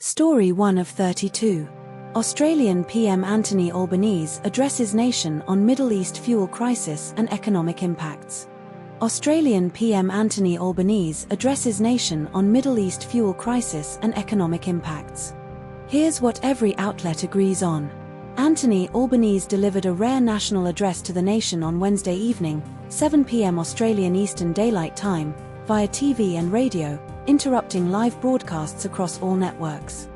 Story 1 of 32. Australian PM Anthony Albanese addresses nation on Middle East fuel crisis and economic impacts. Australian PM Anthony Albanese addresses nation on Middle East fuel crisis and economic impacts. Here's what every outlet agrees on. Anthony Albanese delivered a rare national address to the nation on Wednesday evening, 7 p.m. Australian Eastern Daylight Time, via TV and radio, interrupting live broadcasts across all networks.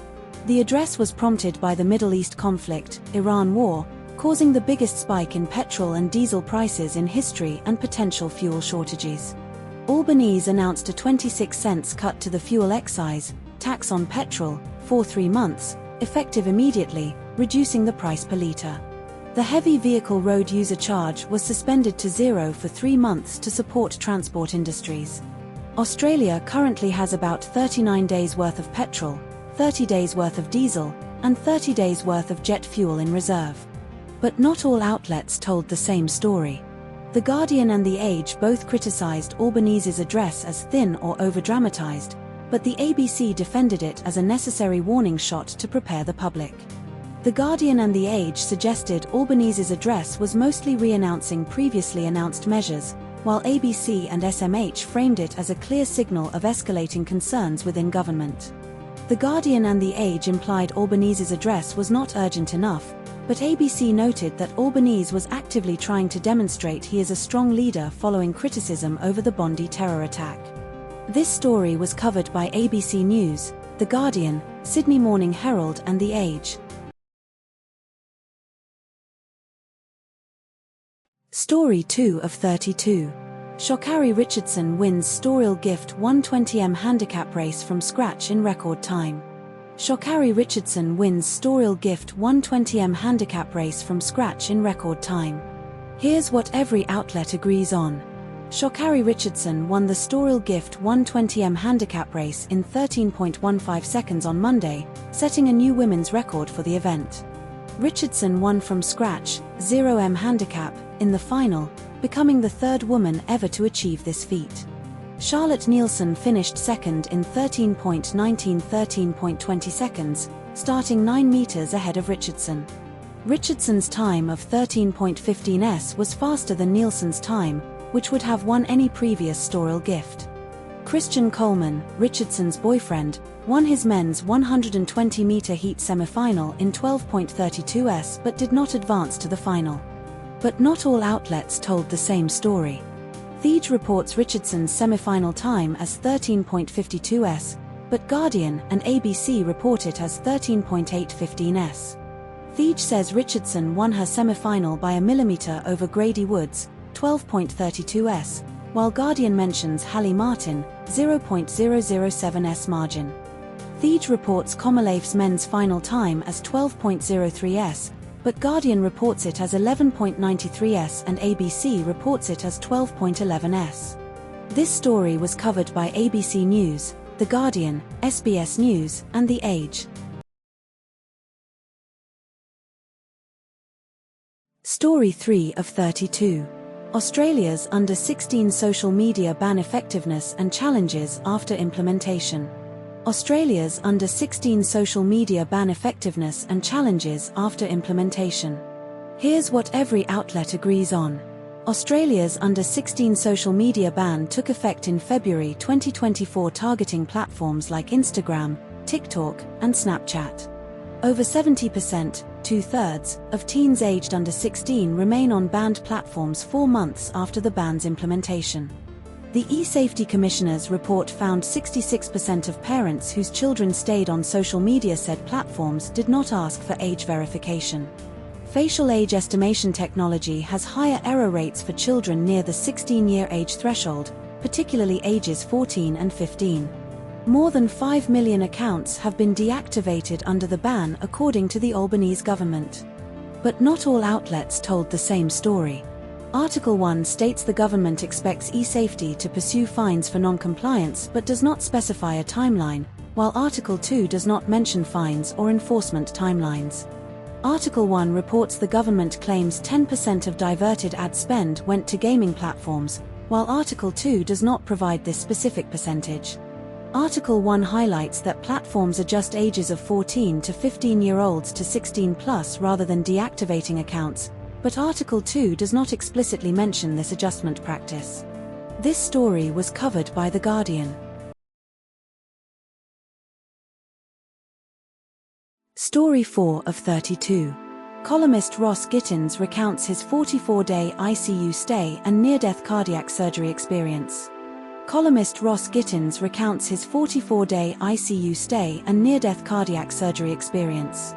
The address was prompted by the Middle East conflict, Iran war, causing the biggest spike in petrol and diesel prices in history and potential fuel shortages. Albanese announced a 26-cent cut to the fuel excise tax on petrol for 3 months, effective immediately, reducing the price per litre. The heavy vehicle road user charge was suspended to zero for 3 months to support transport industries. Australia currently has about 39 days worth of petrol, 30 days worth of diesel, and 30 days worth of jet fuel in reserve. But not all outlets told the same story. The Guardian and The Age both criticised Albanese's address as thin or over-dramatised, but the ABC defended it as a necessary warning shot to prepare the public. The Guardian and The Age suggested Albanese's address was mostly re-announcing previously announced measures, while ABC and SMH framed it as a clear signal of escalating concerns within government. The Guardian and The Age implied Albanese's address was not urgent enough, but ABC noted that Albanese was actively trying to demonstrate he is a strong leader following criticism over the Bondi terror attack. This story was covered by ABC News, The Guardian, Sydney Morning Herald and The Age. Story 2 of 32. Sha'Carri Richardson wins Stawell Gift 120m handicap race from scratch in record time. Sha'Carri Richardson wins Stawell Gift 120m handicap race from scratch in record time. Here's what every outlet agrees on. Sha'Carri Richardson won the Stawell Gift 120m handicap race in 13.15 seconds on Monday, setting a new women's record for the event. Richardson won from scratch, 0m handicap, in the final, becoming the third woman ever to achieve this feat. Charlotte Nielsen finished second in 13.19-13.20 seconds, starting 9 meters ahead of Richardson. Richardson's time of 13.15s was faster than Nielsen's time, which would have won any previous Stawell Gift. Christian Coleman, Richardson's boyfriend, won his men's 120-meter heat semi-final in 12.32s but did not advance to the final. But not all outlets told the same story. The Age reports Richardson's semi-final time as 13.52s, but Guardian and ABC report it as 13.815s. The Age says Richardson won her semi-final by a millimetre over Grady Woods, 12.32s, while Guardian mentions Hallie Martin, 0.007s margin. The Age reports Commonwealth's men's final time as 12.03s, but Guardian reports it as 11.93s and ABC reports it as 12.11s. This story was covered by ABC News, The Guardian, SBS News, and The Age. Story 3 of 32. Australia's under-16 social media ban effectiveness and challenges after implementation. Australia's under-16 social media ban effectiveness and challenges after implementation. Here's what every outlet agrees on. Australia's under-16 social media ban took effect in February 2024, targeting platforms like Instagram, TikTok, and Snapchat. Over 70%, 2/3, of teens aged under 16 remain on banned platforms 4 months after the ban's implementation. The eSafety Commissioner's report found 66% of parents whose children stayed on social media said platforms did not ask for age verification. Facial age estimation technology has higher error rates for children near the 16-year age threshold, particularly ages 14 and 15. More than 5 million accounts have been deactivated under the ban, according to the Albanese government. But not all outlets told the same story. Article 1 states the government expects eSafety to pursue fines for non-compliance but does not specify a timeline, while Article 2 does not mention fines or enforcement timelines. Article 1 reports the government claims 10% of diverted ad spend went to gaming platforms, while Article 2 does not provide this specific percentage. Article 1 highlights that platforms adjust ages of 14 to 15-year-olds to 16 plus rather than deactivating accounts, but Article 2 does not explicitly mention this adjustment practice. This story was covered by The Guardian. Story 4 of 32. Columnist Ross Gittins recounts his 44-day ICU stay and near-death cardiac surgery experience. Columnist Ross Gittins recounts his 44-day ICU stay and near-death cardiac surgery experience.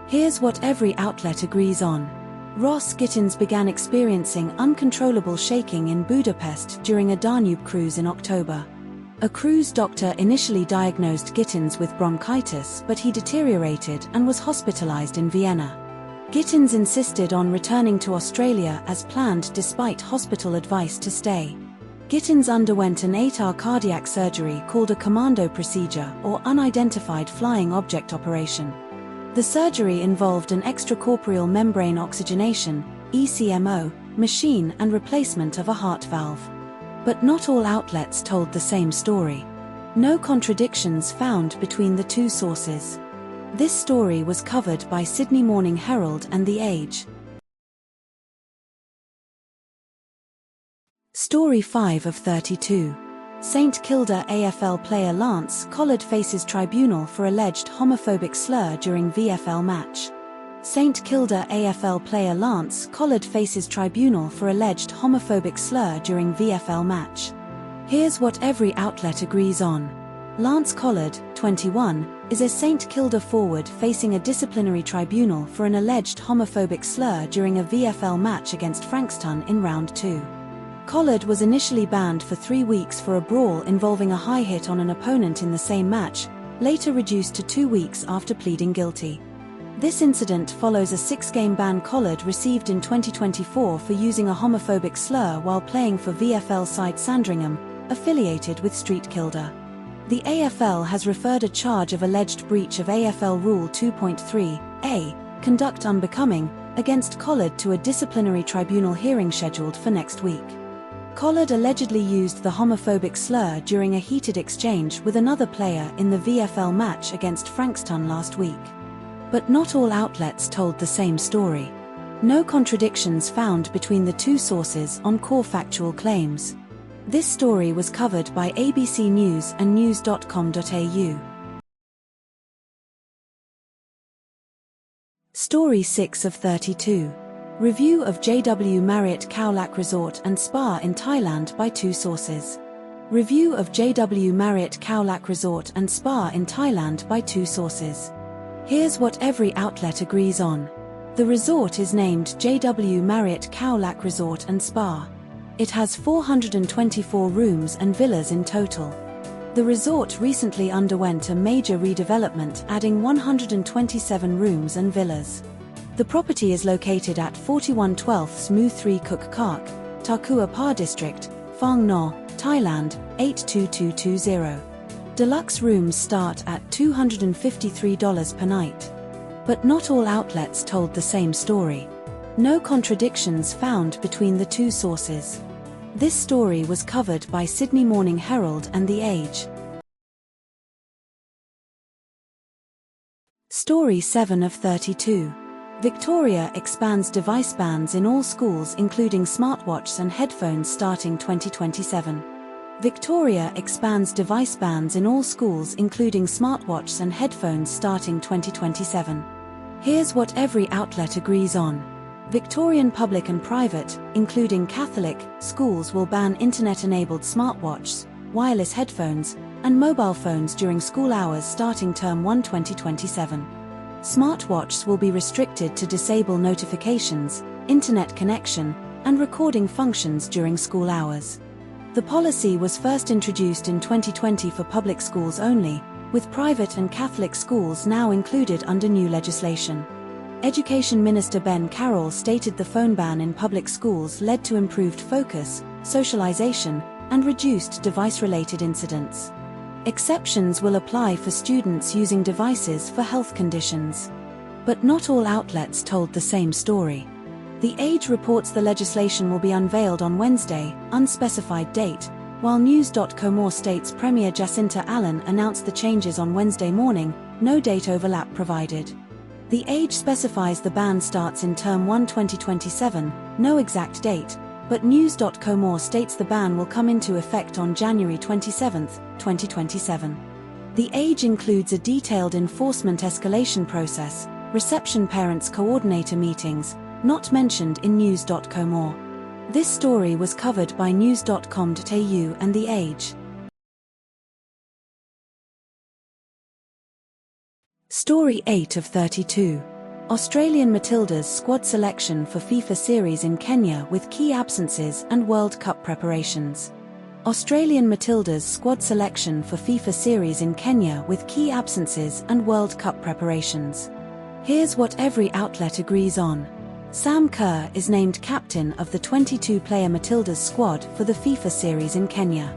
Here's what every outlet agrees on. Ross Gittins began experiencing uncontrollable shaking in Budapest during a Danube cruise in October. A cruise doctor initially diagnosed Gittins with bronchitis, but he deteriorated and was hospitalized in Vienna. Gittins insisted on returning to Australia as planned despite hospital advice to stay. Gittins underwent an 8-hour cardiac surgery called a commando procedure or unidentified flying object operation. The surgery involved an extracorporeal membrane oxygenation (ECMO) machine and replacement of a heart valve. But not all outlets told the same story. No contradictions found between the two sources. This story was covered by Sydney Morning Herald and The Age. Story 5 of 32. St Kilda AFL player Lance Collard faces tribunal for alleged homophobic slur during VFL match. St Kilda AFL player Lance Collard faces tribunal for alleged homophobic slur during VFL match. Here's what every outlet agrees on. Lance Collard, 21, is a St Kilda forward facing a disciplinary tribunal for an alleged homophobic slur during a VFL match against Frankston in Round 2. Collard was initially banned for 3 weeks for a brawl involving a high hit on an opponent in the same match, later reduced to 2 weeks after pleading guilty. This incident follows a 6-game ban Collard received in 2024 for using a homophobic slur while playing for VFL side Sandringham, affiliated with Street Kilda. The AFL has referred a charge of alleged breach of AFL Rule 2.3a, conduct unbecoming, against Collard to a disciplinary tribunal hearing scheduled for next week. Collard allegedly used the homophobic slur during a heated exchange with another player in the VFL match against Frankston last week. But not all outlets told the same story. No contradictions found between the two sources on core factual claims. This story was covered by ABC News and news.com.au. Story 6 of 32. Review of JW Marriott Khao Resort and Spa in Thailand by two sources. Review of JW Marriott Khao Resort and Spa in Thailand by two sources. Here's what every outlet agrees on. The resort is named JW Marriott Khao Resort and Spa. It has 424 rooms and villas in total. The resort recently underwent a major redevelopment, adding 127 rooms and villas. The property is located at 4112 Mu 3 Kuk Kark, Takua Pa District, Phang Ngo, Thailand, 82220. Deluxe rooms start at $253 per night. But not all outlets told the same story. No contradictions found between the two sources. This story was covered by Sydney Morning Herald and The Age. Story 7 of 32. Victoria expands device bans in all schools including smartwatches and headphones starting 2027. Victoria expands device bans in all schools including smartwatches and headphones starting 2027. Here's what every outlet agrees on. Victorian public and private, including Catholic, schools will ban internet-enabled smartwatches, wireless headphones, and mobile phones during school hours starting Term 1 2027. Smartwatches will be restricted to disable notifications, internet connection, and recording functions during school hours. The policy was first introduced in 2020 for public schools only, with private and Catholic schools now included under new legislation. Education Minister Ben Carroll stated the phone ban in public schools led to improved focus, socialization, and reduced device-related incidents. Exceptions will apply for students using devices for health conditions. But not all outlets told the same story. The Age reports the legislation will be unveiled on Wednesday, unspecified date, While News.com states Premier Jacinta Allen announced the changes on Wednesday morning, no date overlap provided. The Age specifies the ban starts in Term 1 2027, no exact date, but News.com states the ban will come into effect on January 27, 2027. The Age includes a detailed enforcement escalation process, reception parents coordinator meetings, not mentioned in News.com. This story was covered by news.com.au and The Age. Story 8 of 32. Australian Matildas squad selection for FIFA Series in Kenya with key absences and World Cup preparations. Australian Matildas squad selection for FIFA Series in Kenya with key absences and World Cup preparations. Here's what every outlet agrees on. Sam Kerr is named captain of the 22-player Matildas squad for the FIFA Series in Kenya.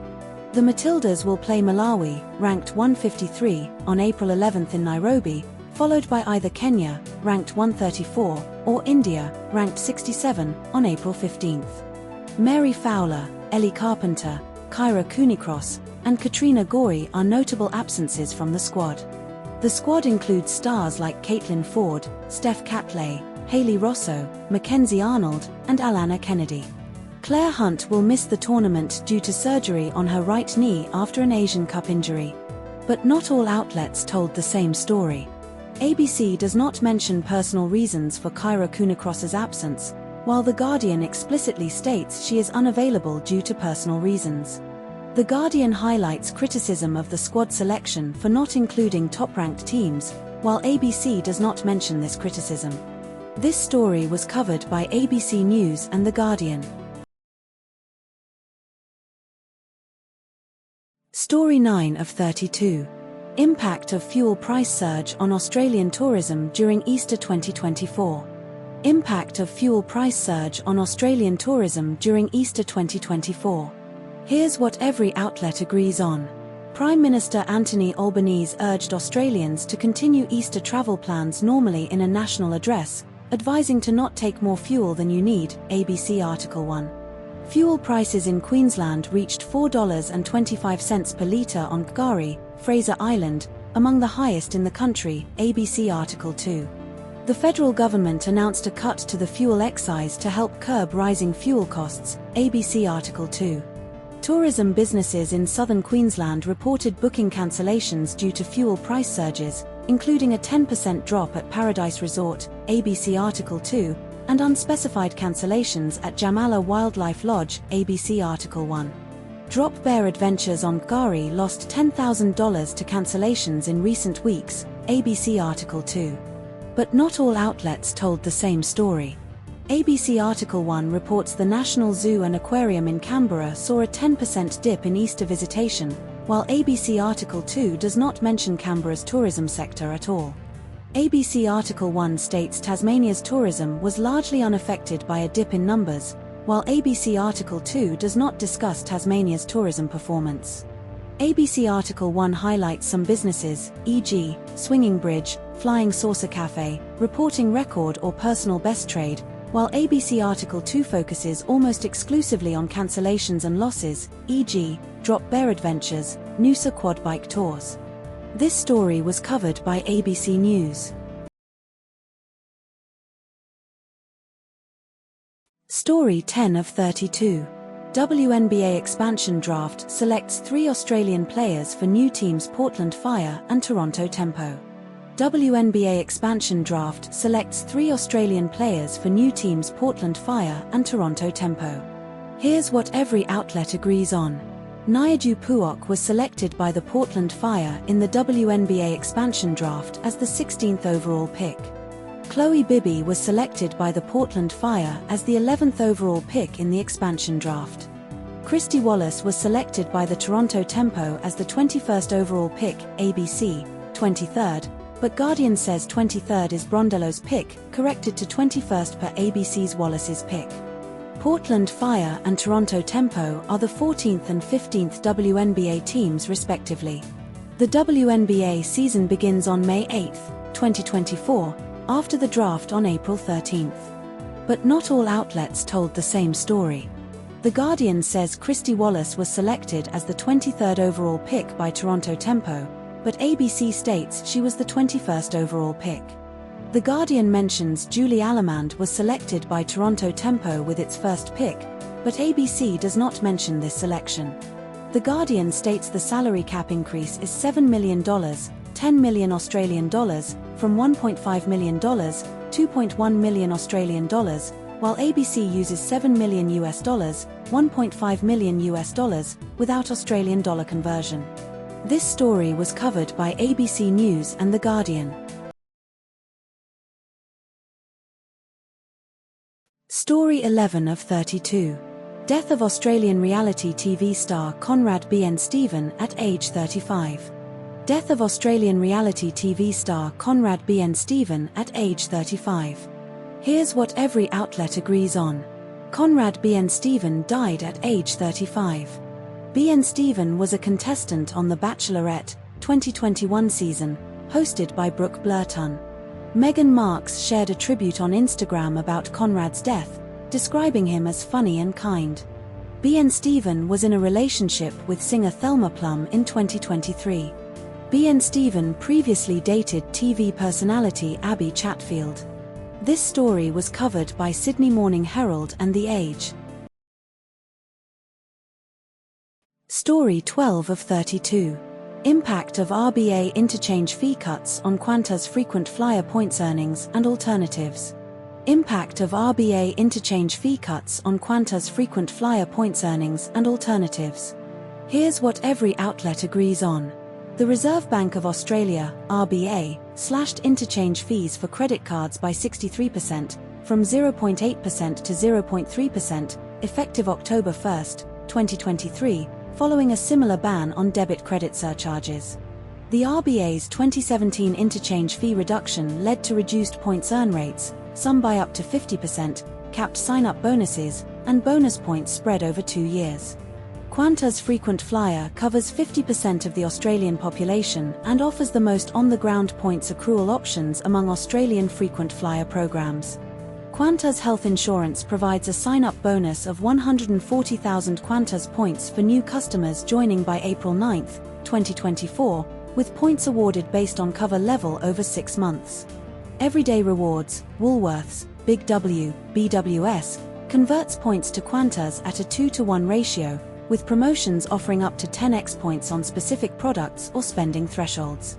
The Matildas will play Malawi, ranked 153, on April 11 in Nairobi, followed by either Kenya, ranked 134, or India, ranked 67, on April 15. Mary Fowler, Ellie Carpenter, Kyra Cooneycross, and Katrina Gorey are notable absences from the squad. The squad includes stars like Caitlin Ford, Steph Catley, Hayley Rosso, Mackenzie Arnold, and Alana Kennedy. Claire Hunt will miss the tournament due to surgery on her right knee after an Asian Cup injury. But not all outlets told the same story. ABC does not mention personal reasons for Kyra Cooneycross's absence, while The Guardian explicitly states she is unavailable due to personal reasons. The Guardian highlights criticism of the squad selection for not including top-ranked teams, while ABC does not mention this criticism. This story was covered by ABC News and The Guardian. Story 9 of 32. Impact of fuel price surge on Australian tourism during Easter 2024. Impact of fuel price surge on Australian tourism during Easter 2024. Here's what every outlet agrees on. Prime Minister Anthony Albanese urged Australians to continue Easter travel plans normally in a national address, advising to not take more fuel than you need, ABC Article 1. Fuel prices in Queensland reached $4.25 per litre on K'gari, Fraser Island, among the highest in the country, ABC Article 2. The federal government announced a cut to the fuel excise to help curb rising fuel costs, ABC Article 2. Tourism businesses in southern Queensland reported booking cancellations due to fuel price surges, including a 10% drop at Paradise Resort, ABC Article 2, and unspecified cancellations at Jamala Wildlife Lodge, ABC Article 1. Drop Bear Adventures on K'gari lost $10,000 to cancellations in recent weeks, ABC Article 2. But not all outlets told the same story. ABC Article 1 reports the National Zoo and Aquarium in Canberra saw a 10% dip in Easter visitation, while ABC Article 2 does not mention Canberra's tourism sector at all. ABC Article 1 states Tasmania's tourism was largely unaffected by a dip in numbers, while ABC Article 2 does not discuss Tasmania's tourism performance. ABC Article 1 highlights some businesses, e.g., Swinging Bridge, Flying Saucer Cafe, reporting record or personal best trade, while ABC Article 2 focuses almost exclusively on cancellations and losses, e.g., Drop Bear Adventures, Noosa Quad Bike Tours. This story was covered by ABC News. Story 10 of 32. WNBA expansion draft selects 3 Australian players for new teams Portland Fire and Toronto Tempo. WNBA expansion draft selects 3 Australian players for new teams Portland Fire and Toronto Tempo. Here's what every outlet agrees on. Nyadu Puok was selected by the Portland Fire in the WNBA expansion draft as the 16th overall pick. Chloe Bibby was selected by the Portland Fire as the 11th overall pick in the expansion draft. Christy Wallace was selected by the Toronto Tempo as the 21st overall pick, ABC, 23rd, but Guardian says 23rd is Brondello's pick, corrected to 21st per ABC's Wallace's pick. Portland Fire and Toronto Tempo are the 14th and 15th WNBA teams respectively. The WNBA season begins on May 8, 2024, after the draft on April 13. But not all outlets told the same story. The Guardian says Christy Wallace was selected as the 23rd overall pick by Toronto Tempo, but ABC states she was the 21st overall pick. The Guardian mentions Julie Allemand was selected by Toronto Tempo with its first pick, but ABC does not mention this selection. The Guardian states the salary cap increase is $7 million, 10 million Australian dollars, from $1.5 million, 2.1 million Australian dollars, while ABC uses $7 million US dollars, 1.5 million US dollars, without Australian dollar conversion. This story was covered by ABC News and The Guardian. Story 11 of 32. Death of Australian reality TV star Konrad Bien-Stephen at age 35. Death of Australian reality TV star Konrad Bien-Stephen at age 35. Here's what every outlet agrees on. Konrad Bien-Stephen died at age 35. Bien-Stephen was a contestant on The Bachelorette 2021 season, hosted by Brooke Blurton. Meghan Markle shared a tribute on Instagram about Konrad's death, describing him as funny and kind. Bien-Stephen was in a relationship with singer Thelma Plum in 2023. Bien-Stephen previously dated TV personality Abby Chatfield. This story was covered by Sydney Morning Herald and The Age. Story 12 of 32. Impact of RBA interchange fee cuts on Qantas Frequent Flyer points earnings and alternatives. Impact of RBA interchange fee cuts on Qantas Frequent Flyer points earnings and alternatives. Here's what every outlet agrees on. The Reserve Bank of Australia, RBA, slashed interchange fees for credit cards by 63%, from 0.8% to 0.3%, effective October 1, 2023, following a similar ban on debit credit surcharges. The RBA's 2017 interchange fee reduction led to reduced points earn rates, some by up to 50%, capped sign-up bonuses, and bonus points spread over 2 years. Qantas Frequent Flyer covers 50% of the Australian population and offers the most on-the-ground points accrual options among Australian frequent flyer programs. Qantas Health Insurance provides a sign-up bonus of 140,000 Qantas points for new customers joining by April 9, 2024, with points awarded based on cover level over 6 months. Everyday Rewards, Woolworths, Big W, BWS, converts points to Qantas at a 2-to-1 ratio, with promotions offering up to 10x points on specific products or spending thresholds.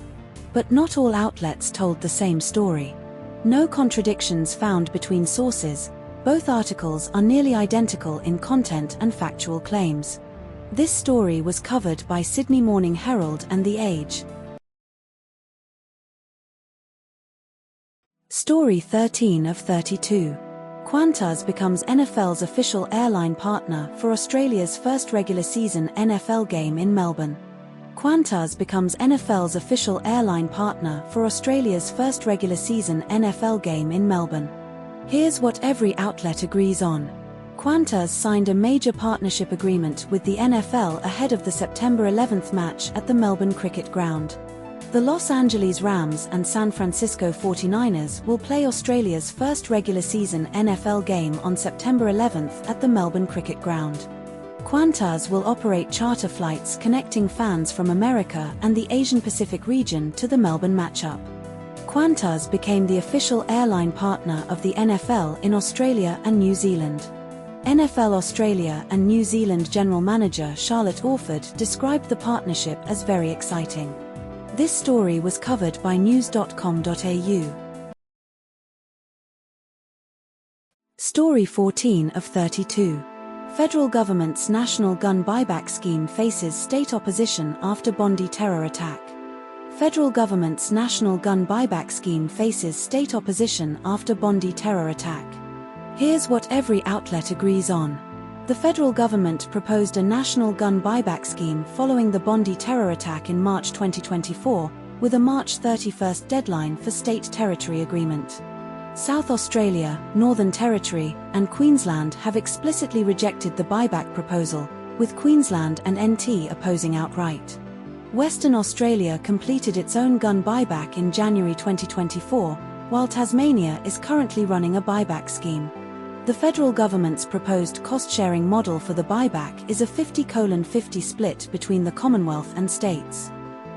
But not all outlets told the same story. No contradictions found between sources, both articles are nearly identical in content and factual claims. This story was covered by Sydney Morning Herald and The Age. Story 13 of 32. Qantas becomes NFL's official airline partner for Australia's first regular season NFL game in Melbourne. Qantas becomes NFL's official airline partner for Australia's first regular season NFL game in Melbourne. Here's what every outlet agrees on. Qantas signed a major partnership agreement with the NFL ahead of the September 11th match at the Melbourne Cricket Ground. The Los Angeles Rams and San Francisco 49ers will play Australia's first regular season NFL game on September 11th at the Melbourne Cricket Ground. Qantas will operate charter flights connecting fans from America and the Asian Pacific region to the Melbourne matchup. Qantas became the official airline partner of the NFL in Australia and New Zealand. NFL Australia and New Zealand General Manager Charlotte Orford described the partnership as very exciting. This story was covered by news.com.au. Story 14 of 32. Federal government's national gun buyback scheme faces state opposition after Bondi terror attack. Federal government's national gun buyback scheme faces state opposition after Bondi terror attack. Here's what every outlet agrees on. The federal government proposed a national gun buyback scheme following the Bondi terror attack in March 2024, with a March 31st deadline for state-territory agreement. South Australia, Northern Territory, and Queensland have explicitly rejected the buyback proposal, with Queensland and NT opposing outright. Western Australia completed its own gun buyback in January 2024, while Tasmania is currently running a buyback scheme. The federal government's proposed cost-sharing model for the buyback is a 50:50 split between the Commonwealth and states.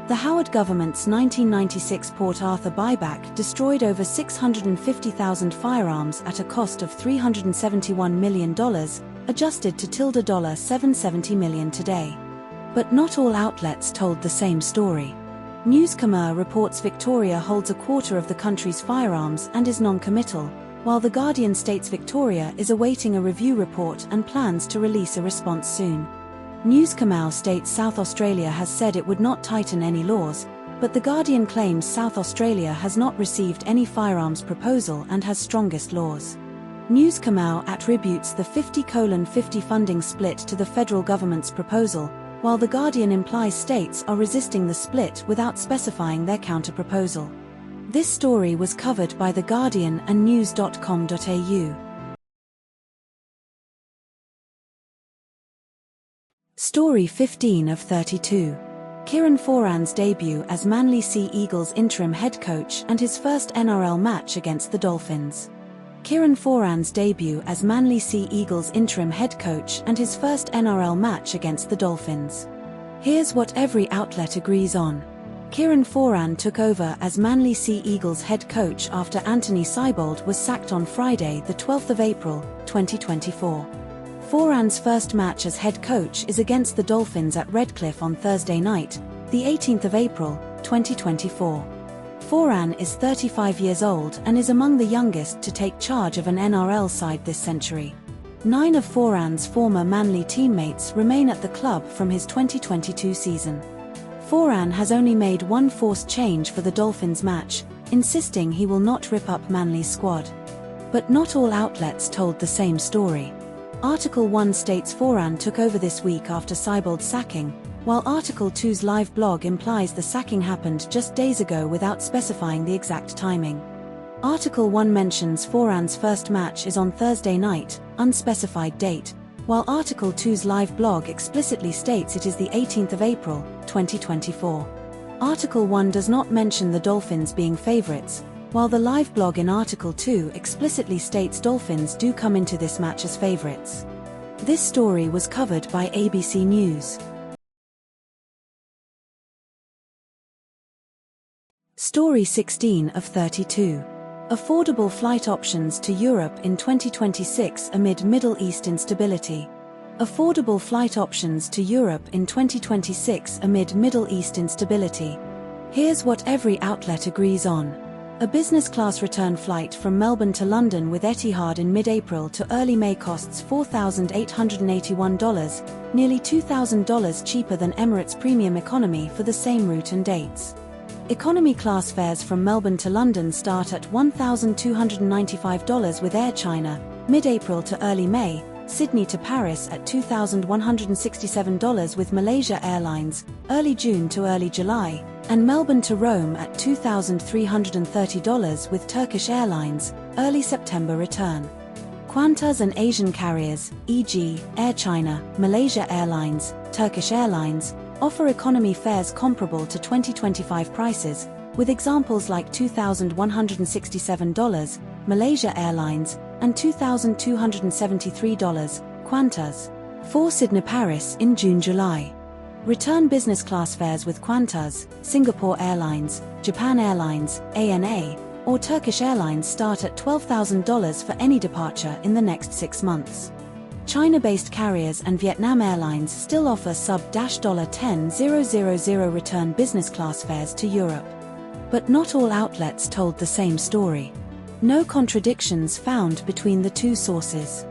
The Howard government's 1996 Port Arthur buyback destroyed over 650,000 firearms at a cost of $371 million, adjusted to $770 million today. But not all outlets told the same story. Newscomer reports Victoria holds a quarter of the country's firearms and is non-committal, while The Guardian states Victoria is awaiting a review report and plans to release a response soon. Newscomer states South Australia has said it would not tighten any laws, but The Guardian claims South Australia has not received any firearms proposal and has strongest laws. Newscomer attributes the 50:50 funding split to the federal government's proposal, while The Guardian implies states are resisting the split without specifying their counter-proposal. This story was covered by The Guardian and news.com.au. Story 15 of 32. Kieran Foran's debut as Manly Sea Eagles interim head coach and his first NRL match against the Dolphins. Kieran Foran's debut as Manly Sea Eagles interim head coach and his first NRL match against the Dolphins. Here's what every outlet agrees on. Kieran Foran took over as Manly Sea Eagles head coach after Anthony Seibold was sacked on Friday, the 12th of April, 2024. Foran's first match as head coach is against the Dolphins at Redcliffe on Thursday night, the 18th of April, 2024. Foran is 35 years old and is among the youngest to take charge of an NRL side this century. 9 of Foran's former Manly teammates remain at the club from his 2022 season. Foran has only made one forced change for the Dolphins match, insisting he will not rip up Manly's squad. But not all outlets told the same story. Article 1 states Foran took over this week after Seibold's sacking, while Article 2's live blog implies the sacking happened just days ago without specifying the exact timing. Article 1 mentions Foran's first match is on Thursday night, unspecified date, while Article 2's live blog explicitly states it is the 18th of April, 2024. Article 1 does not mention the Dolphins being favourites, while the live blog in Article 2 explicitly states Dolphins do come into this match as favourites. This story was covered by ABC News. Story 16 of 32. Affordable flight options to Europe in 2026 amid Middle East instability. Affordable flight options to Europe in 2026 amid Middle East instability. Here's what every outlet agrees on. A business-class return flight from Melbourne to London with Etihad in mid-April to early May costs $4,881, nearly $2,000 cheaper than Emirates Premium Economy for the same route and dates. Economy class fares from Melbourne to London start at $1,295 with Air China, mid-April to early May, Sydney to Paris at $2,167 with Malaysia Airlines, early June to early July, and Melbourne to Rome at $2,330 with Turkish Airlines, early September return. Qantas and Asian carriers, e.g., Air China, Malaysia Airlines, Turkish Airlines, offer economy fares comparable to 2025 prices, with examples like $2,167, Malaysia Airlines, and $2,273, Qantas. For Sydney-Paris in June-July. Return business class fares with Qantas, Singapore Airlines, Japan Airlines, ANA, or Turkish Airlines start at $12,000 for any departure in the next 6 months. China-based carriers and Vietnam Airlines still offer sub-$10,000 return business class fares to Europe. But not all outlets told the same story. No contradictions found between the two sources.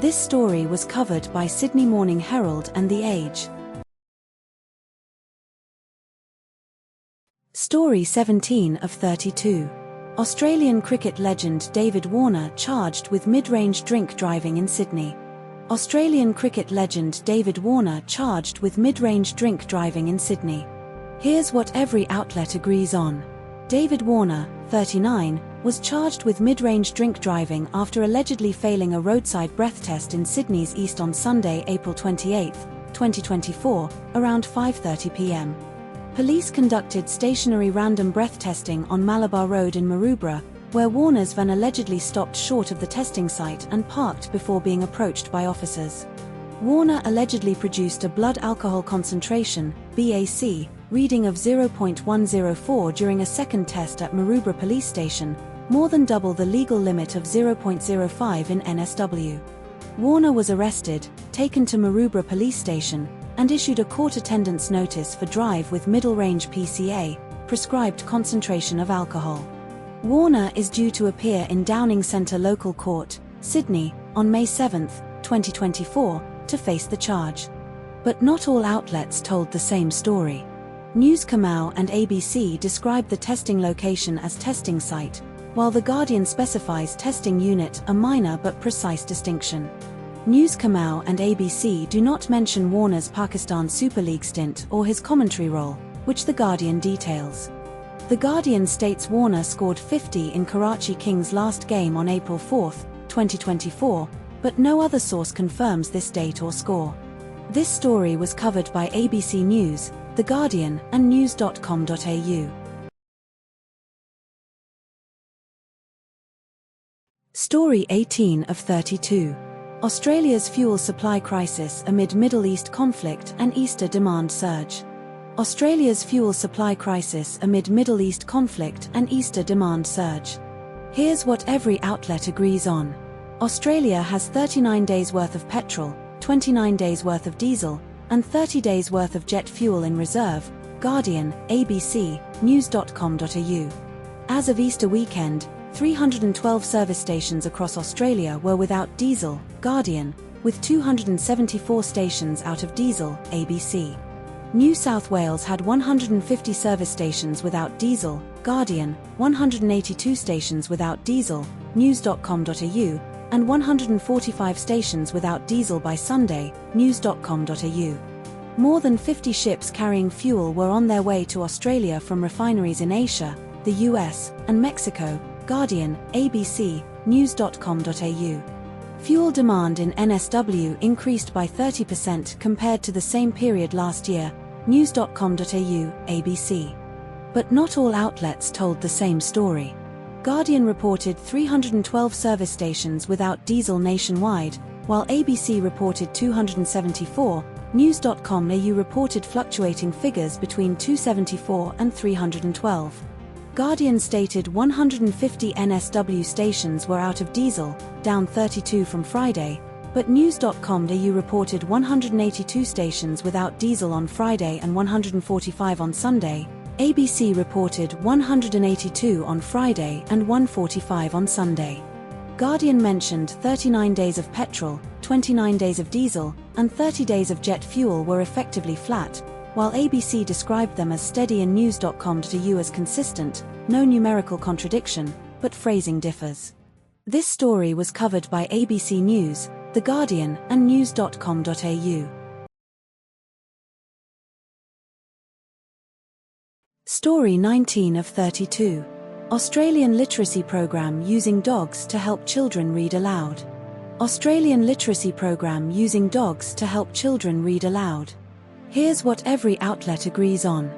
This story was covered by Sydney Morning Herald and The Age. Story 17 of 32. Australian cricket legend David Warner charged with mid-range drink driving in Sydney. Australian cricket legend David Warner charged with mid-range drink driving in Sydney. Here's what every outlet agrees on. David Warner, 39, was charged with mid-range drink driving after allegedly failing a roadside breath test in Sydney's East on Sunday, April 28, 2024, around 5:30 p.m. Police conducted stationary random breath testing on Malabar Road in Maroubra, where Warner's van allegedly stopped short of the testing site and parked before being approached by officers. Warner allegedly produced a blood alcohol concentration (BAC) reading of 0.104 during a second test at Maroubra police station, more than double the legal limit of 0.05 in NSW. Warner was arrested, taken to Maroubra police station, and issued a court attendance notice for drive with middle-range PCA, prescribed concentration of alcohol. Warner is due to appear in Downing Centre Local Court, Sydney, on May 7, 2024, to face the charge. But not all outlets told the same story. News Khao and ABC described the testing location as testing site, while The Guardian specifies testing unit, a minor but precise distinction. News Khao and ABC do not mention Warner's Pakistan Super League stint or his commentary role, which The Guardian details. The Guardian states Warner scored 50 in Karachi Kings' last game on April 4, 2024, but no other source confirms this date or score. This story was covered by ABC News, The Guardian, and news.com.au. Story 18 of 32. Australia's fuel supply crisis amid Middle East conflict and Easter demand surge. Australia's fuel supply crisis amid Middle East conflict and Easter demand surge. Here's what every outlet agrees on. Australia has 39 days worth of petrol, 29 days worth of diesel, and 30 days worth of jet fuel in reserve. Guardian, ABC, news.com.au. As of Easter weekend, 312 service stations across Australia were without diesel. Guardian, with 274 stations out of diesel. ABC. New South Wales had 150 service stations without diesel. Guardian, 182 stations without diesel. News.com.au, and 145 stations without diesel by Sunday. News.com.au. More than 50 ships carrying fuel were on their way to Australia from refineries in Asia, the US, and Mexico. Guardian, ABC, news.com.au. Fuel demand in NSW increased by 30% compared to the same period last year. News.com.au, ABC. But not all outlets told the same story. Guardian reported 312 service stations without diesel nationwide, while ABC reported 274. News.com.au reported fluctuating figures between 274 and 312. Guardian stated 150 NSW stations were out of diesel, down 32 from Friday, but News.com.au reported 182 stations without diesel on Friday and 145 on Sunday. ABC reported 182 on Friday and 145 on Sunday. Guardian mentioned 39 days of petrol, 29 days of diesel, and 30 days of jet fuel were effectively flat, while ABC described them as steady and News.com.au as consistent. No numerical contradiction, but phrasing differs. This story was covered by ABC News, The Guardian, and News.com.au. Story 19 of 32. Australian literacy program using dogs to help children read aloud. Australian literacy program using dogs to help children read aloud. Here's what every outlet agrees on.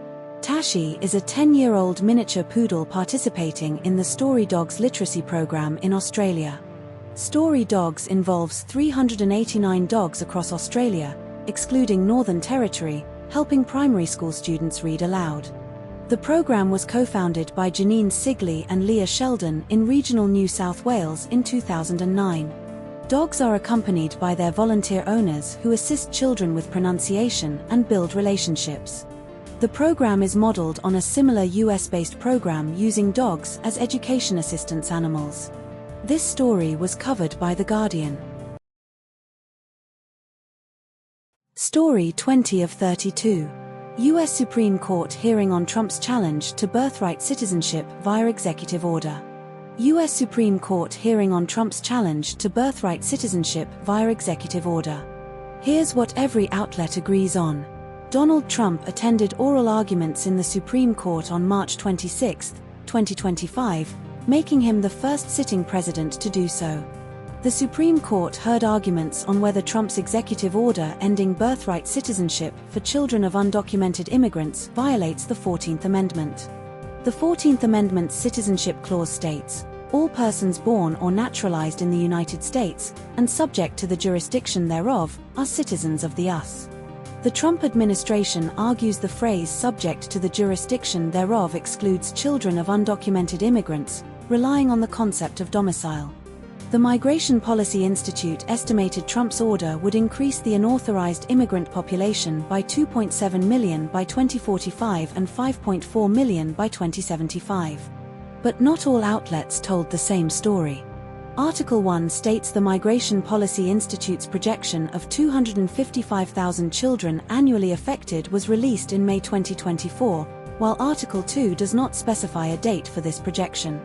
Tashi is a 10-year-old miniature poodle participating in the Story Dogs literacy program in Australia. Story Dogs involves 389 dogs across Australia, excluding Northern Territory, helping primary school students read aloud. The program was co-founded by Janine Sigley and Leah Sheldon in regional New South Wales in 2009. Dogs are accompanied by their volunteer owners who assist children with pronunciation and build relationships. The program is modeled on a similar US-based program using dogs as education assistance animals. This story was covered by The Guardian. Story 20 of 32. US Supreme Court hearing on Trump's challenge to birthright citizenship via executive order. US Supreme Court hearing on Trump's challenge to birthright citizenship via executive order. Here's what every outlet agrees on. Donald Trump attended oral arguments in the Supreme Court on March 26, 2025, making him the first sitting president to do so. The Supreme Court heard arguments on whether Trump's executive order ending birthright citizenship for children of undocumented immigrants violates the 14th Amendment. The 14th Amendment's Citizenship Clause states, All persons born or naturalized in the United States, and subject to the jurisdiction thereof, are citizens of the US. The Trump administration argues the phrase "subject to the jurisdiction thereof" excludes children of undocumented immigrants, relying on the concept of domicile. The Migration Policy Institute estimated Trump's order would increase the unauthorized immigrant population by 2.7 million by 2045 and 5.4 million by 2075. But not all outlets told the same story. Article 1 states the Migration Policy Institute's projection of 255,000 children annually affected was released in May 2024, while Article 2 does not specify a date for this projection.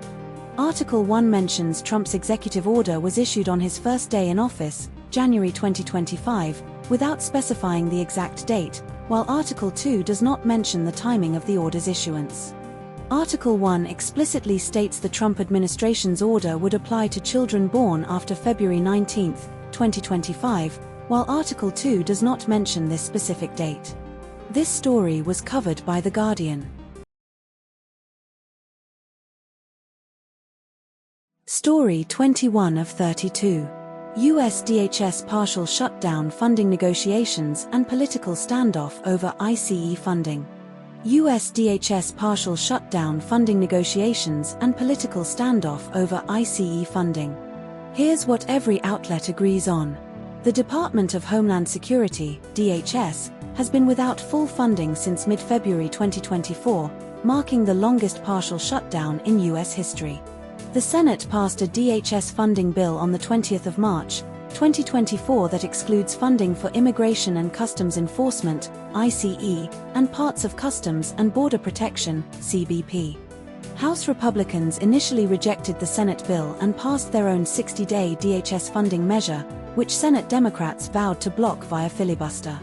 Article 1 mentions Trump's executive order was issued on his first day in office, January 2025, without specifying the exact date, while Article 2 does not mention the timing of the order's issuance. Article 1 explicitly states the Trump administration's order would apply to children born after February 19, 2025, while Article 2 does not mention this specific date. This story was covered by The Guardian. Story 21 of 32. US DHS partial shutdown funding negotiations and political standoff over ICE funding. US DHS partial shutdown funding negotiations and political standoff over ICE funding. Here's what every outlet agrees on. The Department of Homeland Security, DHS, has been without full funding since mid-February 2024, marking the longest partial shutdown in US history. The Senate passed a DHS funding bill on the 20th of March, 2024 that excludes funding for Immigration and Customs Enforcement, ICE, and parts of Customs and Border Protection, CBP. House Republicans initially rejected the Senate bill and passed their own 60-day DHS funding measure, which Senate Democrats vowed to block via filibuster.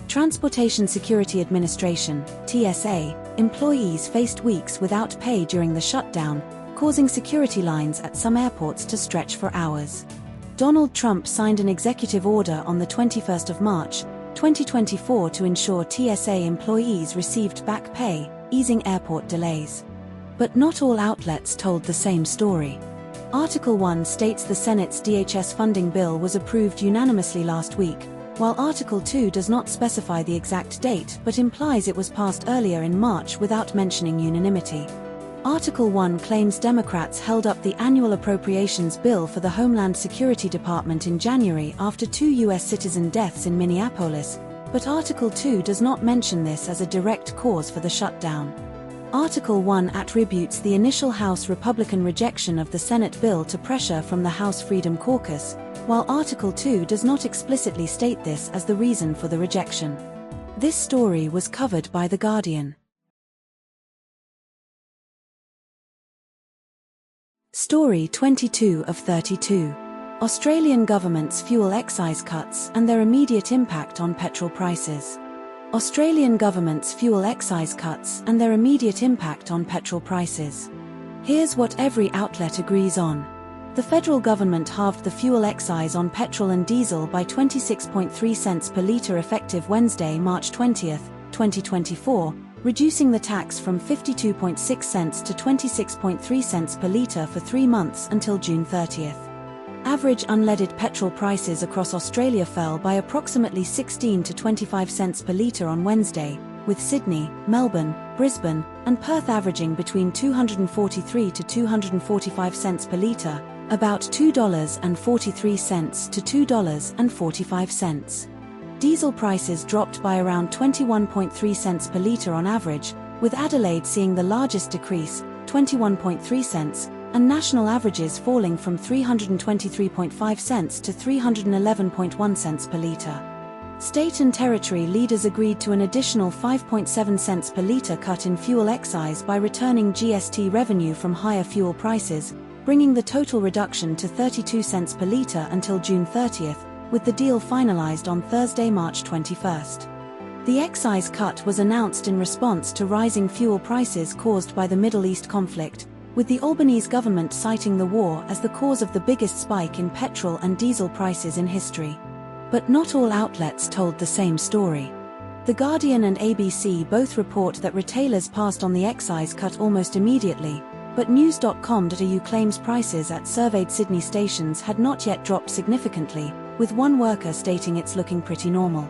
Transportation Security Administration, TSA, employees faced weeks without pay during the shutdown, causing security lines at some airports to stretch for hours. Donald Trump signed an executive order on the 21st of March, 2024 to ensure TSA employees received back pay, easing airport delays. But not all outlets told the same story. Article 1 states the Senate's DHS funding bill was approved unanimously last week, while Article 2 does not specify the exact date but implies it was passed earlier in March without mentioning unanimity. Article 1 claims Democrats held up the annual appropriations bill for the Homeland Security Department in January after 2 U.S. citizen deaths in Minneapolis, but Article 2 does not mention this as a direct cause for the shutdown. Article 1 attributes the initial House Republican rejection of the Senate bill to pressure from the House Freedom Caucus, while Article 2 does not explicitly state this as the reason for the rejection. This story was covered by The Guardian. Story 22 of 32. Australian government's fuel excise cuts and their immediate impact on petrol prices. Australian government's fuel excise cuts and their immediate impact on petrol prices. Here's what every outlet agrees on. The federal government halved the fuel excise on petrol and diesel by 26.3 cents per litre effective Wednesday, March 20, 2024, reducing the tax from 52.6 cents to 26.3 cents per litre for 3 months until June 30. Average unleaded petrol prices across Australia fell by approximately 16 to 25 cents per litre on Wednesday, with Sydney, Melbourne, Brisbane, and Perth averaging between 243 to 245 cents per litre, about $2.43 to $2.45. Diesel prices dropped by around 21.3 cents per litre on average, with Adelaide seeing the largest decrease, 21.3 cents, and national averages falling from 323.5 cents to 311.1 cents per litre. State and territory leaders agreed to an additional 5.7 cents per litre cut in fuel excise by returning GST revenue from higher fuel prices, bringing the total reduction to 32 cents per litre until June 30, with the deal finalized on Thursday, March 21. The excise cut was announced in response to rising fuel prices caused by the Middle East conflict, with the Albanese government citing the war as the cause of the biggest spike in petrol and diesel prices in history. But not all outlets told the same story. The Guardian and ABC both report that retailers passed on the excise cut almost immediately, But news.com.au claims prices at surveyed Sydney stations had not yet dropped significantly, with one worker stating it's looking pretty normal.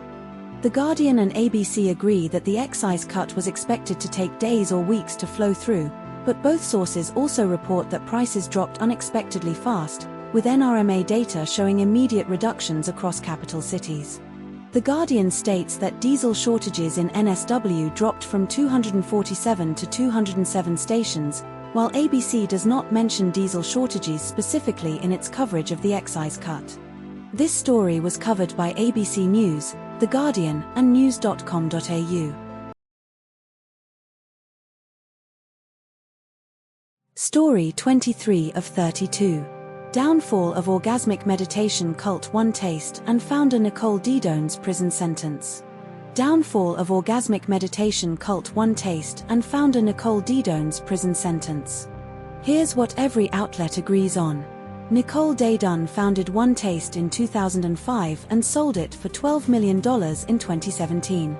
The Guardian and ABC agree that the excise cut was expected to take days or weeks to flow through, but both sources also report that prices dropped unexpectedly fast, with NRMA data showing immediate reductions across capital cities. The Guardian states that diesel shortages in NSW dropped from 247 to 207 stations, while ABC does not mention diesel shortages specifically in its coverage of the excise cut. This story was covered by ABC News, The Guardian, and news.com.au. Story 23 of 32. Downfall of orgasmic meditation cult, one taste, and founder Nicole Daedone's prison sentence. Downfall of orgasmic meditation cult, one taste, and founder Nicole Daedone's prison sentence. Here's what every outlet agrees on. Nicole Daedone founded One Taste in 2005 and sold it for $12 million in 2017.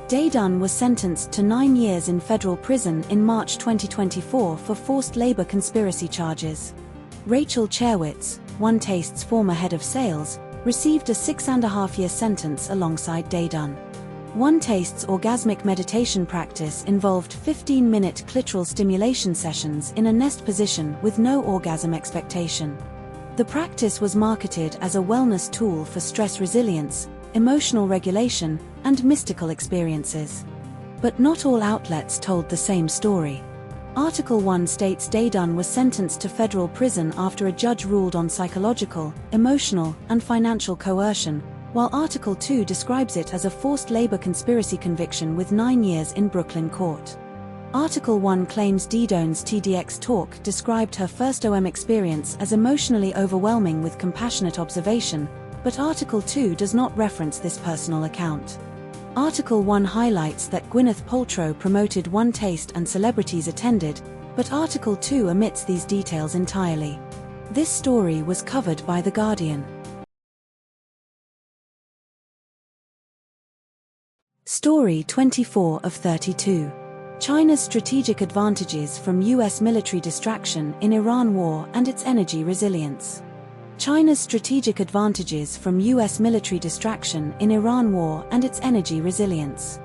Daedone was sentenced to 9 years in federal prison in March 2024 for forced labor conspiracy charges. Rachel Cherwitz, One Taste's former head of sales, received a 6.5-year sentence alongside Daedone. One Taste's orgasmic meditation practice involved 15-minute clitoral stimulation sessions in a nest position with no orgasm expectation. The practice was marketed as a wellness tool for stress resilience, emotional regulation, and mystical experiences. But not all outlets told the same story. Article 1 states Daedone was sentenced to federal prison after a judge ruled on psychological, emotional, and financial coercion, while Article 2 describes it as a forced labor conspiracy conviction with 9 years in Brooklyn court. Article 1 claims Daedone's TEDx talk described her first OM experience as emotionally overwhelming with compassionate observation, but Article 2 does not reference this personal account. Article 1 highlights that Gwyneth Paltrow promoted One Taste and celebrities attended, but Article 2 omits these details entirely. This story was covered by The Guardian. Story 24 of 32. China's strategic advantages from U.S. military distraction in Iran war and its energy resilience. China's strategic advantages from U.S. military distraction in Iran war and its energy resilience.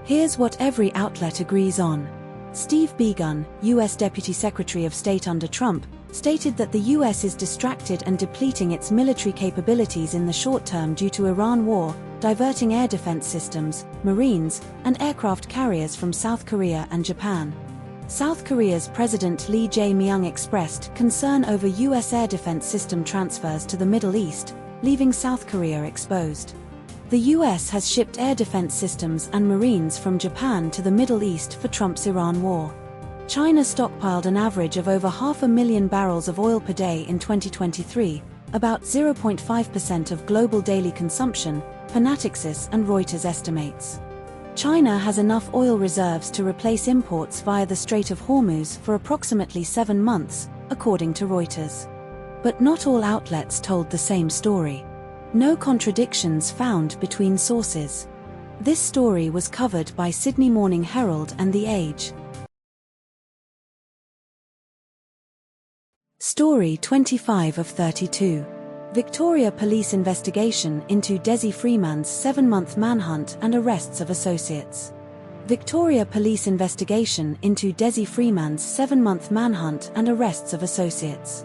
Here's what every outlet agrees on. Steve Biegun, U.S. Deputy Secretary of State under Trump, stated that the U.S. is distracted and depleting its military capabilities in the short term due to Iran war, diverting air defense systems, Marines, and aircraft carriers from South Korea and Japan. South Korea's President Lee Jae-myung expressed concern over U.S. air defense system transfers to the Middle East, leaving South Korea exposed. The U.S. has shipped air defense systems and Marines from Japan to the Middle East for Trump's Iran war. China stockpiled an average of over 500,000 barrels of oil per day in 2023, about 0.5% of global daily consumption, Panatixis and Reuters estimates. China has enough oil reserves to replace imports via the Strait of Hormuz for approximately 7 months, according to Reuters. But not all outlets told the same story. No contradictions found between sources. This story was covered by Sydney Morning Herald and The Age. Story 25 of 32. Victoria Police investigation into Dezi Freeman's 7-month manhunt and arrests of associates. Victoria Police investigation into Dezi Freeman's 7-month manhunt and arrests of associates.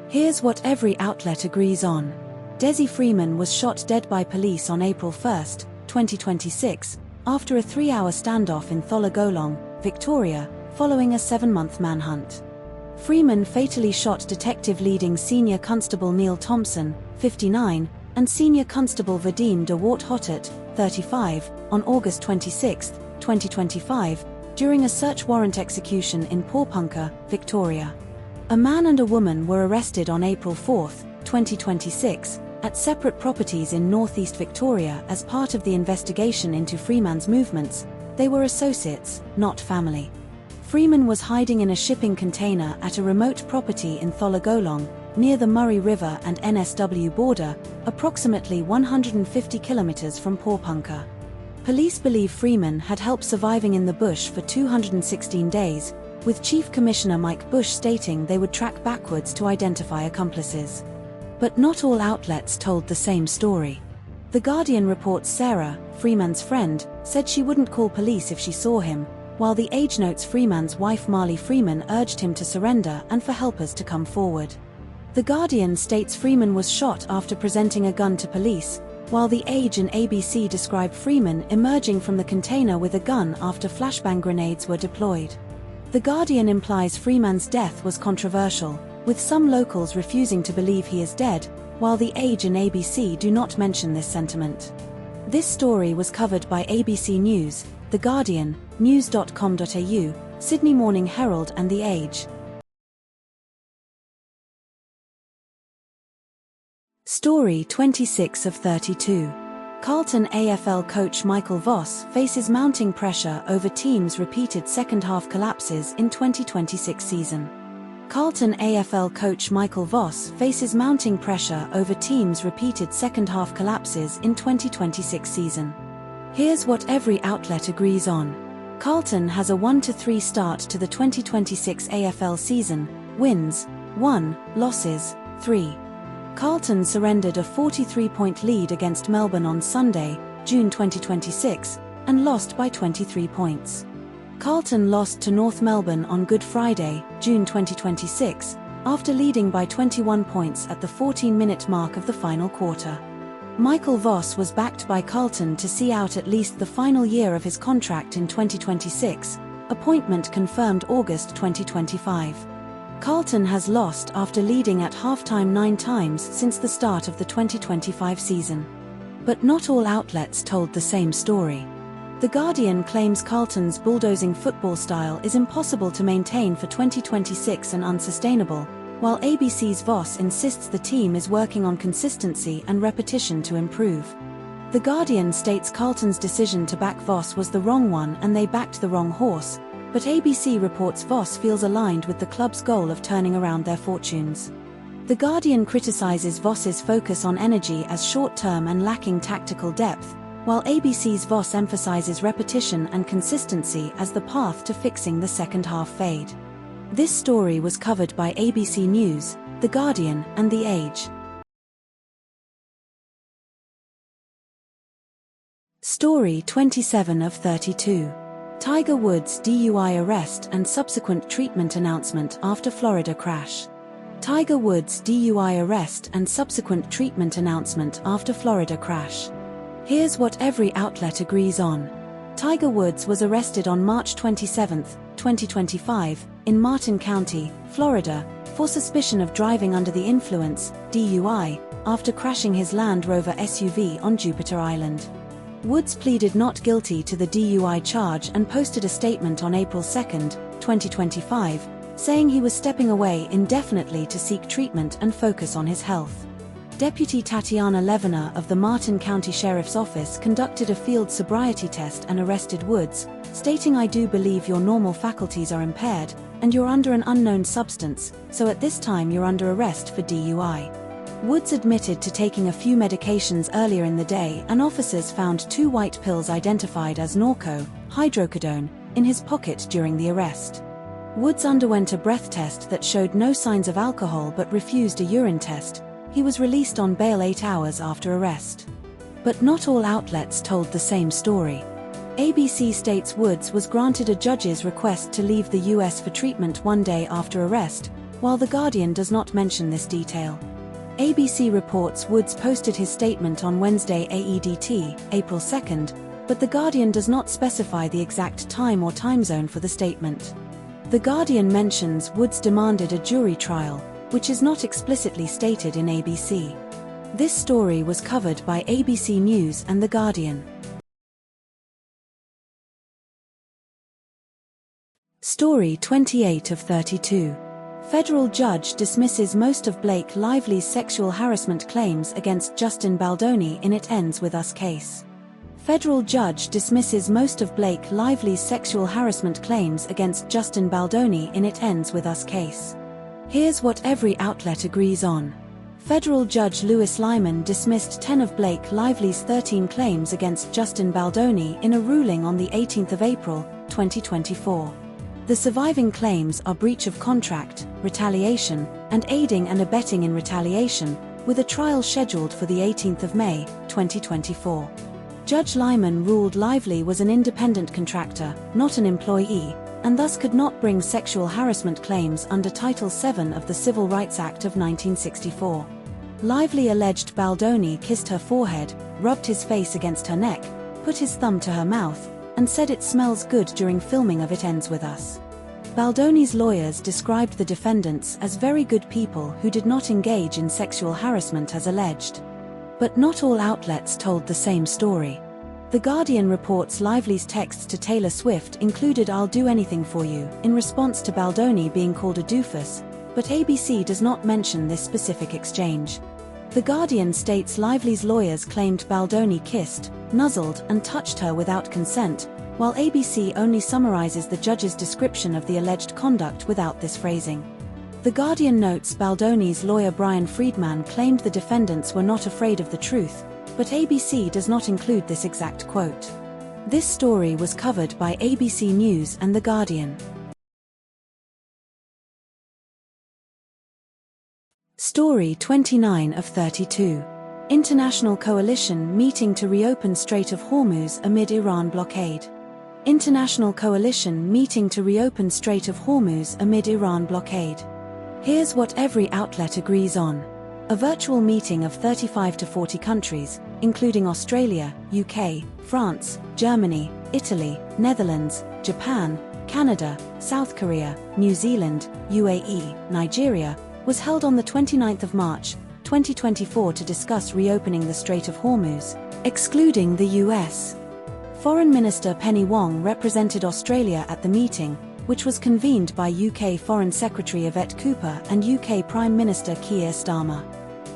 Here's what every outlet agrees on. Dezi Freeman was shot dead by police on April 1, 2026, after a 3-hour standoff in Thola-Golong, Victoria, following a 7-month manhunt. Freeman fatally shot Detective Leading Senior Constable Neil Thompson, 59, and Senior Constable Vadim de Wart-Hottet, 35, on August 26, 2025, during a search warrant execution in Pawnpunka, Victoria. A man and a woman were arrested on April 4, 2026, at separate properties in northeast Victoria as part of the investigation into Freeman's movements. They were associates, not family. Freeman was hiding in a shipping container at a remote property in Thola-Golong, near the Murray River and NSW border, approximately 150 kilometers from Pawnpunka. Police believe Freeman had help surviving in the bush for 216 days, with Chief Commissioner Mike Bush stating they would track backwards to identify accomplices. But not all outlets told the same story. The Guardian reports Sarah, Freeman's friend, said she wouldn't call police if she saw him, while The Age notes Freeman's wife Marley Freeman urged him to surrender and for helpers to come forward. The Guardian states Freeman was shot after presenting a gun to police, while The Age and ABC describe Freeman emerging from the container with a gun after flashbang grenades were deployed. The Guardian implies Freeman's death was controversial, with some locals refusing to believe he is dead, while The Age and ABC do not mention this sentiment. This story was covered by ABC News, The Guardian, news.com.au, Sydney Morning Herald and The Age. Story 26 of 32. Carlton AFL coach Michael Voss faces mounting pressure over team's repeated second-half collapses in 2026 season. Carlton AFL coach Michael Voss faces mounting pressure over team's repeated second-half collapses in 2026 season. Here's what every outlet agrees on. Carlton has a 1-3 start to the 2026 AFL season, wins 1, losses 3. Carlton surrendered a 43-point lead against Melbourne on Sunday, June 2026, and lost by 23 points. Carlton lost to North Melbourne on Good Friday, June 2026, after leading by 21 points at the 14-minute mark of the final quarter. Michael Voss was backed by Carlton to see out at least the final year of his contract in 2026, appointment confirmed August 2025. Carlton has lost after leading at halftime 9 times since the start of the 2025 season. But not all outlets told the same story. The Guardian claims Carlton's bulldozing football style is impossible to maintain for 2026 and unsustainable, while ABC's Voss insists the team is working on consistency and repetition to improve. The Guardian states Carlton's decision to back Voss was the wrong one and they backed the wrong horse, but ABC reports Voss feels aligned with the club's goal of turning around their fortunes. The Guardian criticizes Voss's focus on energy as short-term and lacking tactical depth, while ABC's Voss emphasizes repetition and consistency as the path to fixing the second-half fade. This story was covered by ABC News, The Guardian, and The Age. Story 27 of 32. Tiger Woods DUI arrest and subsequent treatment announcement after Florida crash. Tiger Woods DUI arrest and subsequent treatment announcement after Florida crash. Here's what every outlet agrees on. Tiger Woods was arrested on March 27, 2025, in Martin County, Florida, for suspicion of driving under the influence, DUI, after crashing his Land Rover SUV on Jupiter Island. Woods pleaded not guilty to the DUI charge and posted a statement on April 2, 2025, saying he was stepping away indefinitely to seek treatment and focus on his health. Deputy Tatiana Levener of the Martin County Sheriff's Office conducted a field sobriety test and arrested Woods, stating, "I do believe your normal faculties are impaired, and you're under an unknown substance, so at this time you're under arrest for DUI." Woods admitted to taking a few medications earlier in the day, and officers found 2 white pills identified as Norco, hydrocodone, in his pocket during the arrest. Woods underwent a breath test that showed no signs of alcohol but refused a urine test. He was released on bail 8 hours after arrest. But not all outlets told the same story. ABC states Woods was granted a judge's request to leave the US for treatment 1 day after arrest, while The Guardian does not mention this detail. ABC reports Woods posted his statement on Wednesday AEDT, April 2, but The Guardian does not specify the exact time or time zone for the statement. The Guardian mentions Woods demanded a jury trial, which is not explicitly stated in ABC. This story was covered by ABC News and The Guardian. Story 28 of 32. Federal judge dismisses most of Blake Lively's sexual harassment claims against Justin Baldoni in It Ends With Us case. Federal judge dismisses most of Blake Lively's sexual harassment claims against Justin Baldoni in It Ends With Us case. Here's what every outlet agrees on. Federal Judge Lewis Lyman dismissed 10 of Blake Lively's 13 claims against Justin Baldoni in a ruling on the 18th of April, 2024. The surviving claims are breach of contract, retaliation, and aiding and abetting in retaliation, with a trial scheduled for the 18th of May, 2024. Judge Lyman ruled Lively was an independent contractor, not an employee, and thus could not bring sexual harassment claims under Title VII of the Civil Rights Act of 1964. Lively alleged Baldoni kissed her forehead, rubbed his face against her neck, put his thumb to her mouth, and said it smells good during filming of It Ends With Us. Baldoni's lawyers described the defendants as very good people who did not engage in sexual harassment as alleged. But not all outlets told the same story. The Guardian reports Lively's texts to Taylor Swift included "I'll do anything for you" in response to Baldoni being called a doofus, but ABC does not mention this specific exchange. The Guardian states Lively's lawyers claimed Baldoni kissed, nuzzled, and touched her without consent, while ABC only summarizes the judge's description of the alleged conduct without this phrasing. The Guardian notes Baldoni's lawyer Brian Friedman claimed the defendants were not afraid of the truth, but ABC does not include this exact quote. This story was covered by ABC News and The Guardian. Story 29 of 32. International coalition meeting to reopen Strait of Hormuz amid Iran blockade. International coalition meeting to reopen Strait of Hormuz amid Iran blockade. Here's what every outlet agrees on. A virtual meeting of 35 to 40 countries, including Australia, UK, France, Germany, Italy, Netherlands, Japan, Canada, South Korea, New Zealand, UAE, Nigeria, was held on the 29th of March, 2024 to discuss reopening the Strait of Hormuz, excluding the US. Foreign Minister Penny Wong represented Australia at the meeting, which was convened by UK Foreign Secretary Yvette Cooper and UK Prime Minister Keir Starmer.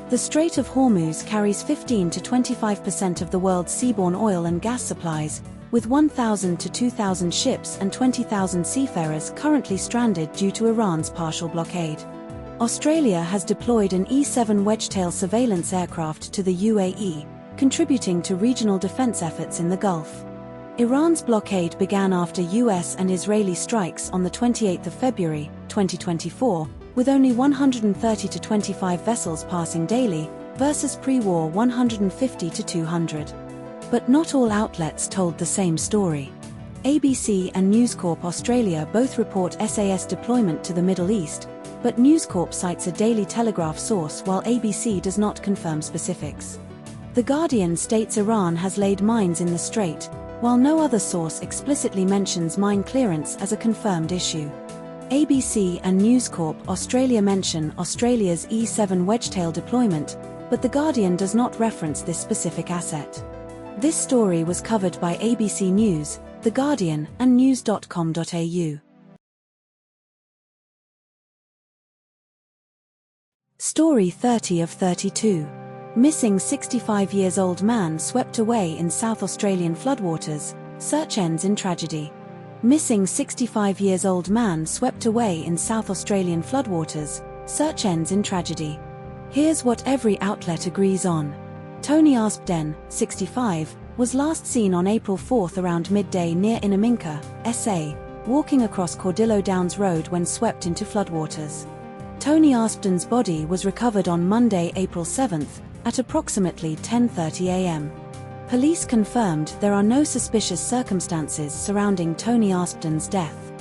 The Strait of Hormuz carries 15 to 25% of the world's seaborne oil and gas supplies, with 1,000 to 2,000 ships and 20,000 seafarers currently stranded due to Iran's partial blockade. Australia has deployed an E-7 Wedgetail surveillance aircraft to the UAE, contributing to regional defense efforts in the Gulf. Iran's blockade began after US and Israeli strikes on the 28th of February, 2024, with only 130 to 25 vessels passing daily, versus pre-war 150 to 200. But not all outlets told the same story. ABC and News Corp Australia both report SAS deployment to the Middle East, but News Corp cites a Daily Telegraph source while ABC does not confirm specifics. The Guardian states Iran has laid mines in the strait, while no other source explicitly mentions mine clearance as a confirmed issue. ABC and News Corp Australia mention Australia's E-7 Wedgetail deployment, but The Guardian does not reference this specific asset. This story was covered by ABC News, The Guardian, and news.com.au. Story 30 of 32. Missing 65-year-old man swept away in South Australian floodwaters, search ends in tragedy. Missing 65-year-old man swept away in South Australian floodwaters, search ends in tragedy. Here's what every outlet agrees on. Tony Aspden, 65, was last seen on April 4 around midday near Inaminka, SA, walking across Cordillo Downs Road when swept into floodwaters. Tony Aspden's body was recovered on Monday, April 7, at approximately 10:30 a.m. Police confirmed there are no suspicious circumstances surrounding Tony Aspden's death.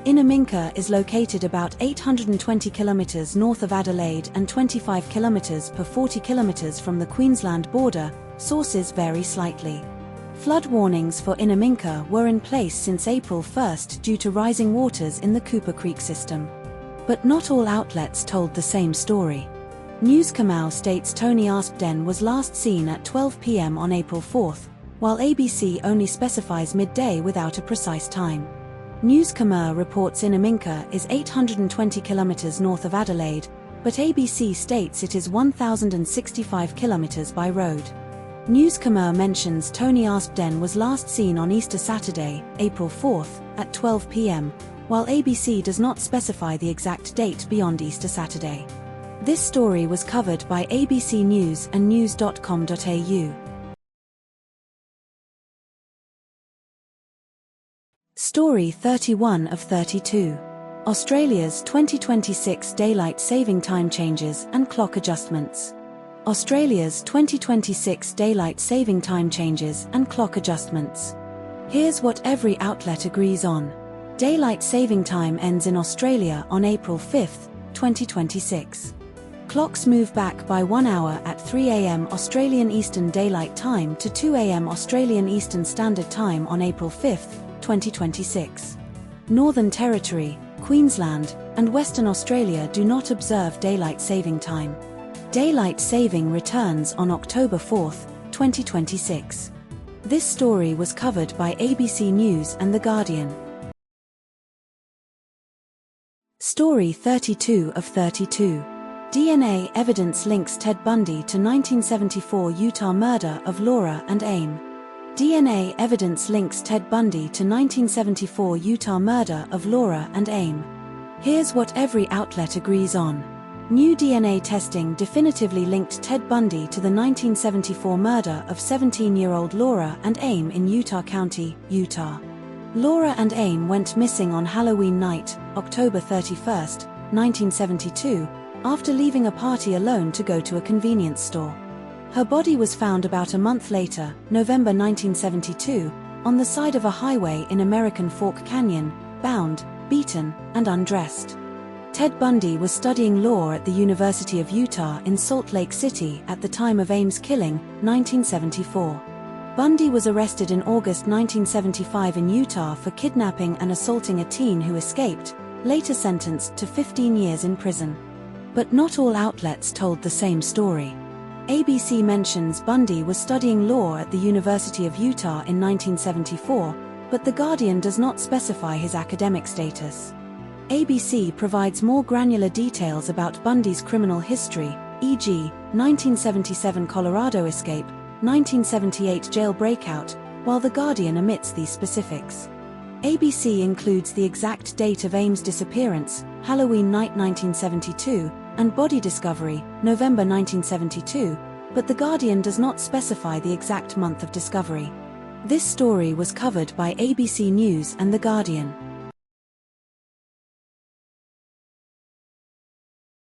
Inaminka is located about 820 kilometers north of Adelaide and 25 kilometers per 40 kilometers from the Queensland border. Sources vary slightly. Flood warnings for Inaminka were in place since April 1 due to rising waters in the Cooper Creek system. But not all outlets told the same story. News Khao states Tony Aspden was last seen at 12 p.m. on April 4, while ABC only specifies midday without a precise time. News Khmer reports Inaminka is 820 kilometers north of Adelaide, but ABC states it is 1,065 kilometers by road. News Khmer mentions Tony Aspden was last seen on Easter Saturday, April 4, at 12 p.m., while ABC does not specify the exact date beyond Easter Saturday. This story was covered by ABC News and news.com.au. Story 31 of 32. Australia's 2026 Daylight Saving Time changes and clock adjustments. Australia's 2026 Daylight Saving Time changes and clock adjustments. Here's what every outlet agrees on. Daylight saving time ends in Australia on April 5, 2026. Clocks move back by 1 hour at 3 a.m. Australian Eastern Daylight Time to 2 a.m. Australian Eastern Standard Time on April 5, 2026. Northern Territory, Queensland, and Western Australia do not observe daylight saving time. Daylight saving returns on October 4, 2026. This story was covered by ABC News and The Guardian. Story 32 of 32. DNA evidence links Ted Bundy to 1974 Utah murder of Laura Ann Aime. DNA evidence links Ted Bundy to 1974 Utah murder of Laura Ann Aime. Here's what every outlet agrees on. New DNA testing definitively linked Ted Bundy to the 1974 murder of 17-year-old Laura Ann Aime in Utah County, Utah. Laura Ann Aime went missing on Halloween night, October 31, 1972, after leaving a party alone to go to a convenience store. Her body was found about a month later, November 1972, on the side of a highway in American Fork Canyon, bound, beaten, and undressed. Ted Bundy was studying law at the University of Utah in Salt Lake City at the time of Aime's killing, 1974. Bundy was arrested in August 1975 in Utah for kidnapping and assaulting a teen who escaped, later sentenced to 15 years in prison. But not all outlets told the same story. ABC mentions Bundy was studying law at the University of Utah in 1974, but The Guardian does not specify his academic status. ABC provides more granular details about Bundy's criminal history, e.g., 1977 Colorado escape, 1978 jail breakout, while The Guardian omits these specifics. ABC includes the exact date of Aime's disappearance, Halloween night 1972, and body discovery, November 1972, but The Guardian does not specify the exact month of discovery. This story was covered by ABC News and The Guardian.